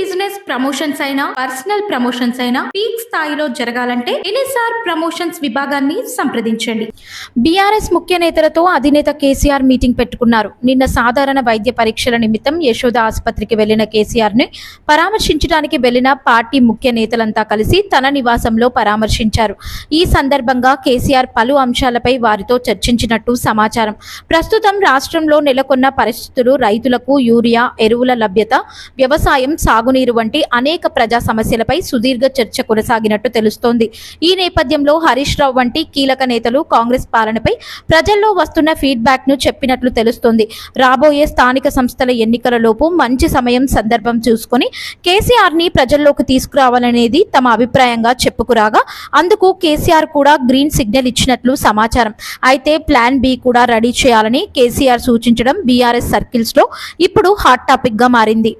Business promotions అయినా personal promotions అయినా peak స్థాయిలో జరగాలంటే ఎన్ఎస్ఆర్ ప్రమోషన్స్ విభాగాన్ని సంప్రదించండి. బీఆర్ఎస్ ముఖ్య నేతలతో అధినేత కేసీఆర్ మీటింగ్ పెట్టుకున్నారు. నిన్న సాధారణ వైద్య పరీక్షల నిమిత్తం యశోద ఆసుపత్రికి వెళ్లిన కేసీఆర్ ని పరామర్శించడానికి వెళ్లిన పార్టీ ముఖ్య నేతలంతా కలిసి తన నివాసంలో పరామర్శించారు. ఈ సందర్భంగా కేసీఆర్ పలు అంశాలపై వారితో చర్చించినట్టు సమాచారం. ప్రస్తుతం రాష్ట్రంలో నెలకొన్న పరిస్థితులు, రైతులకు యూరియా, ఎరువుల లభ్యత, వ్యవసాయం, సాగునీరు వంటి అనేక ప్రజా సమస్యలపై సుదీర్ఘ చర్చ కొనసాగినట్టు తెలుస్తోంది. ఈ నేపథ్యంలో హరీష్ రావు వంటి కీలక నేతలు కాంగ్రెస్ పాలనపై ప్రజల్లో వస్తున్న ఫీడ్బ్యాక్ ను చెప్పినట్లు తెలుస్తోంది. రాబోయే స్థానిక సంస్థల ఎన్నికలలోపు మంచి సమయం, సందర్భం చూసుకొని కేసీఆర్ ని ప్రజల్లోకి తీసుకురావాలనేది తమ అభిప్రాయంగా చెప్పుకురాగా అందుకు కేసీఆర్ కూడా గ్రీన్ సిగ్నల్ ఇచ్చినట్లు సమాచారం. అయితే ప్లాన్ బి కూడా రెడీ చేయాలని కేసీఆర్ సూచించడం బీఆర్ఎస్ సర్కిల్స్ లో ఇప్పుడు హాట్ టాపిక్ గా మారింది.